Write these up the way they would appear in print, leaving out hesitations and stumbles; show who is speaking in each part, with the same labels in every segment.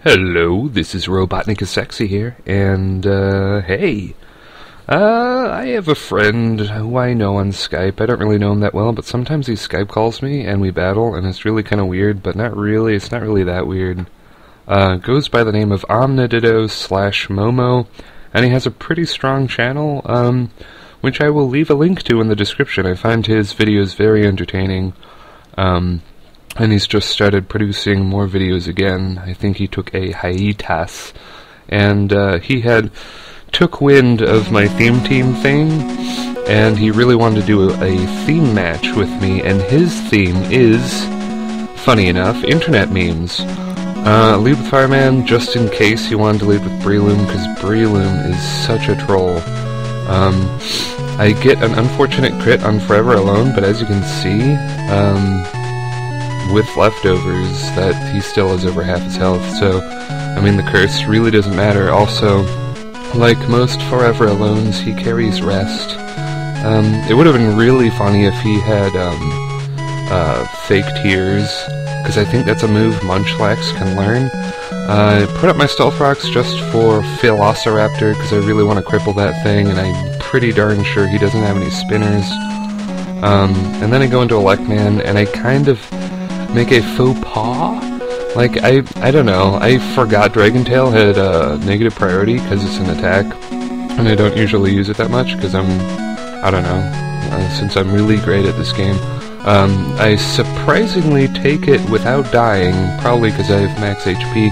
Speaker 1: Hello, this is RobotnikIsSexy here, and, hey. I have a friend who I know on Skype. I don't really know him that well, but sometimes he Skype calls me, and we battle, and it's really kind of weird, but not really. It's not really that weird. Goes by the name of Omniditto / Momo, and he has a pretty strong channel, which I will leave a link to in the description. I find his videos very entertaining, and he's just started producing more videos again. I think he took a hiatus, and he had took wind of my theme team thing, and he really wanted to do a theme match with me, and his theme is, funny enough, internet memes. Lead with Fireman, just in case you wanted to lead with Breloom, because Breloom is such a troll. I get an unfortunate crit on Forever Alone, but as you can see, with leftovers, that he still has over half his health, so, I mean, the curse really doesn't matter. Also, like most Forever Alones, he carries rest. It would have been really funny if he had, fake tears, because I think that's a move Munchlax can learn. I put up my Stealth Rocks just for Velociraptor, because I really want to cripple that thing, and I'm pretty darn sure he doesn't have any spinners. And then I go into Electman, and I kind of make a faux pas? Like, I don't know, I forgot Dragon Tail had negative priority because it's an attack, and I don't usually use it that much because I don't know, since I'm really great at this game. I surprisingly take it without dying, probably because I have max HP.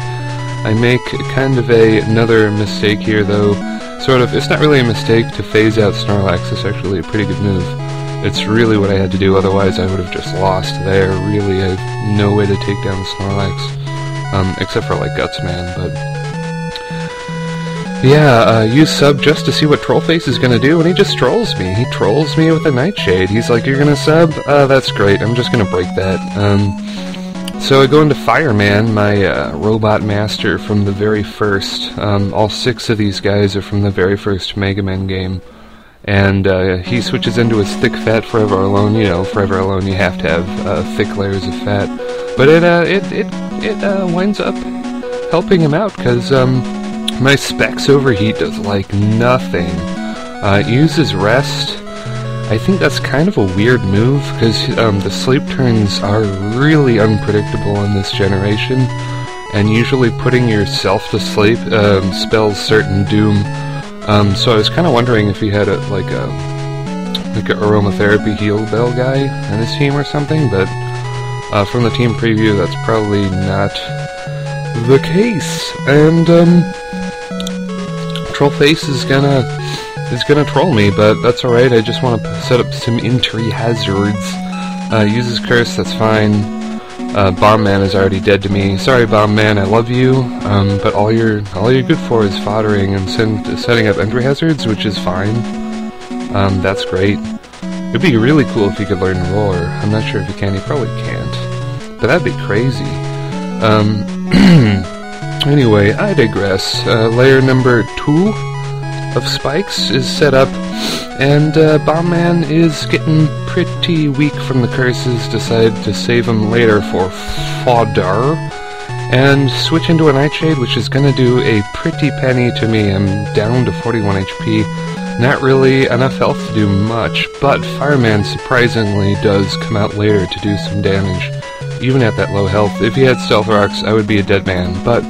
Speaker 1: I make kind of another mistake here, though. Sort of, it's not really a mistake to phase out Snorlax, it's actually a pretty good move. It's really what I had to do, otherwise I would have just lost there. Really, I have no way to take down the Snorlax, except for, like, Gutsman, but... yeah, use sub just to see what Trollface is gonna do, and he just trolls me. He trolls me with a Nightshade. He's like, you're gonna sub? That's great, I'm just gonna break that. So I go into Fireman, my robot master from the very first. All 6 of these guys are from the very first Megaman game. And he switches into his thick fat Forever Alone. You know, Forever Alone you have to have thick layers of fat. But it winds up helping him out, because my Specs Overheat does like nothing. It uses Rest. I think that's kind of a weird move, because the sleep turns are really unpredictable in this generation, and usually putting yourself to sleep spells certain doom. So I was kind of wondering if he had like a aromatherapy heal bell guy in his team or something, but from the team preview that's probably not the case. And Trollface is gonna troll me, but that's alright. I just want to set up some entry hazards. Uses Curse, that's fine. Bomb Man is already dead to me. Sorry, Bomb Man, I love you, but all you're good for is foddering and setting up entry hazards, which is fine. That's great. It'd be really cool if he could learn Roar. I'm not sure if he can. He probably can't, but that'd be crazy. Anyway, I digress. Layer number 2 of spikes is set up, and Bomb Man is getting pretty weak from the curses. Decide to save him later for fodder, and switch into a Nightshade, which is gonna do a pretty penny to me. I'm down to 41 HP. Not really enough health to do much, but Fireman surprisingly does come out later to do some damage, even at that low health. If he had Stealth Rocks, I would be a dead man, but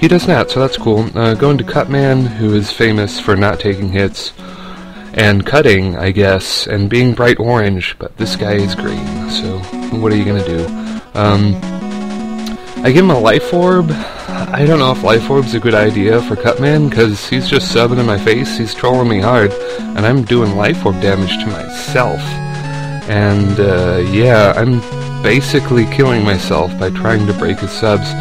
Speaker 1: he does not, so that's cool. Going to Cutman, who is famous for not taking hits, and cutting, I guess, and being bright orange, but this guy is green, so what are you gonna do? I give him a Life Orb. I don't know if Life Orb's a good idea for Cutman, because he's just subbing in my face, he's trolling me hard, and I'm doing Life Orb damage to myself. And, yeah, I'm basically killing myself by trying to break his subs.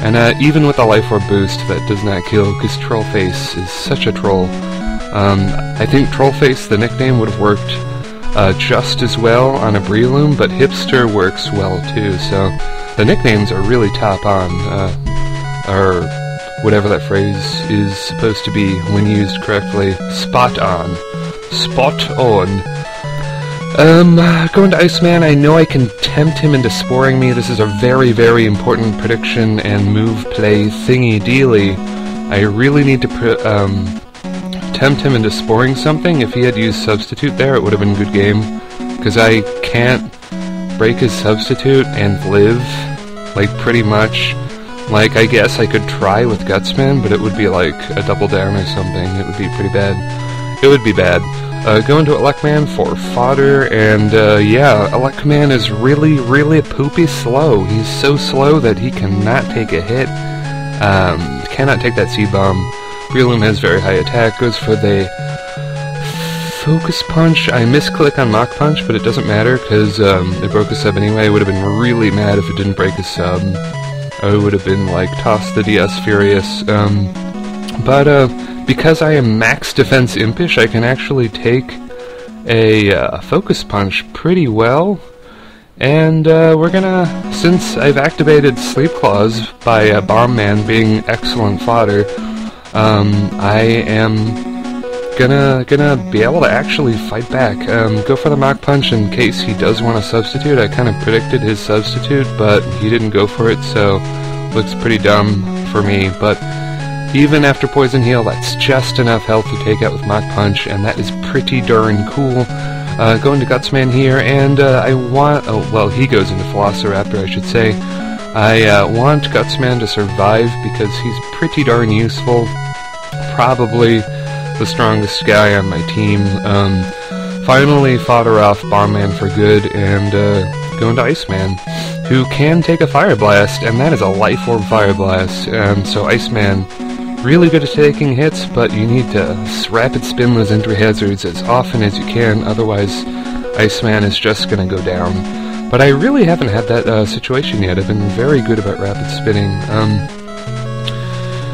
Speaker 1: And even with a Life Orb boost, that does not kill, because Trollface is such a troll. I think Trollface, the nickname, would have worked just as well on a Breloom, but Hipster works well too, so the nicknames are really top on, or whatever that phrase is supposed to be when used correctly. Spot on. Spot on. Going to Iceman, I know I can tempt him into sporing me. This is a very, very important prediction and move play thingy-dealy. I really need to tempt him into sporing something. If he had used Substitute there, it would have been a good game. Because I can't break his Substitute and live, like, pretty much. Like, I guess I could try with Gutsman, but it would be like a double down or something. It would be pretty bad. It would be bad. Going to Electman for fodder, and yeah, Electman is really, really poopy slow. He's so slow that he cannot take a hit. Cannot take that C-bomb. Breloom has very high attack, goes for the Focus Punch. I misclick on Mach Punch, but it doesn't matter, because it broke a sub anyway. I would have been really mad if it didn't break a sub. I would have been like, toss the DS furious. Because I am max defense impish, I can actually take a Focus Punch pretty well. And we're gonna, since I've activated Sleep Claws by Bomb Man being excellent fodder, I am gonna be able to actually fight back. Go for the Mach Punch in case he does want to substitute. I kind of predicted his substitute, but he didn't go for it, so looks pretty dumb for me. But even after Poison Heal, that's just enough health to take out with Mach Punch, and that is pretty darn cool. Going to Gutsman here, and I want... oh, well, he goes into Velociraptor, I should say. I want Gutsman to survive because he's pretty darn useful. Probably the strongest guy on my team. Finally fodder off Bomb Man for good, and going to Iceman, who can take a Fire Blast, and that is a Life Orb Fire Blast. So Iceman, really good at taking hits, but you need to rapid spin those entry hazards as often as you can, otherwise Iceman is just going to go down. But I really haven't had that situation yet. I've been very good about rapid spinning.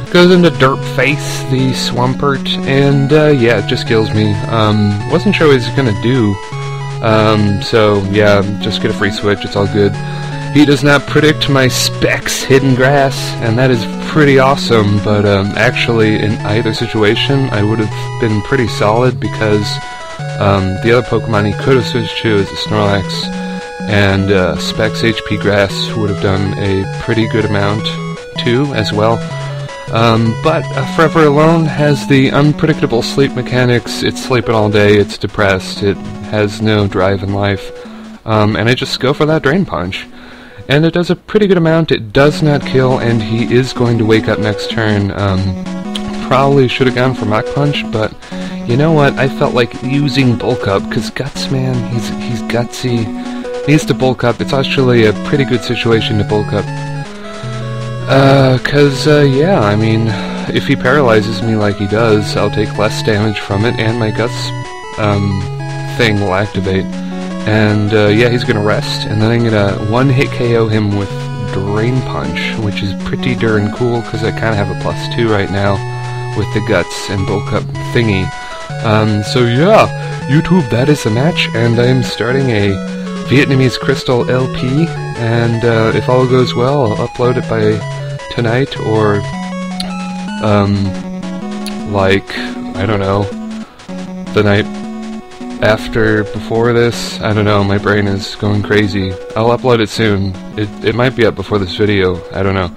Speaker 1: Goes into Derp Face, the Swampert, and yeah, it just kills me. Wasn't sure what he was going to do, so yeah, just get a free switch, it's all good. He does not predict my Specs Hidden Grass, and that is pretty awesome, but actually in either situation I would have been pretty solid because the other Pokemon he could have switched to is a Snorlax, and Specs HP Grass would have done a pretty good amount too, as well. But Forever Alone has the unpredictable sleep mechanics. It's sleeping all day, it's depressed, it has no drive in life, and I just go for that Drain Punch. And it does a pretty good amount, it does not kill, and he is going to wake up next turn. Probably should have gone for Mach Punch, but you know what, I felt like using Bulk Up, because Gutsman, he's gutsy, needs to bulk up. It's actually a pretty good situation to bulk up. Yeah, I mean, if he paralyzes me like he does, I'll take less damage from it, and my Guts thing will activate. And yeah, he's gonna rest, and then I'm gonna one-hit KO him with Drain Punch, which is pretty darn cool, because I kind of have a +2 right now with the Guts and Bulk Up thingy. So yeah, YouTube, that is the match, and I'm starting a Vietnamese Crystal LP, and if all goes well, I'll upload it by tonight, or like, I don't know, the night after, before this. I don't know, my brain is going crazy. I'll upload it soon. It might be up before this video, I don't know.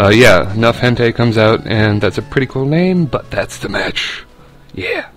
Speaker 1: Yeah, Enough Hentei comes out, and that's a pretty cool name, but that's the match. Yeah.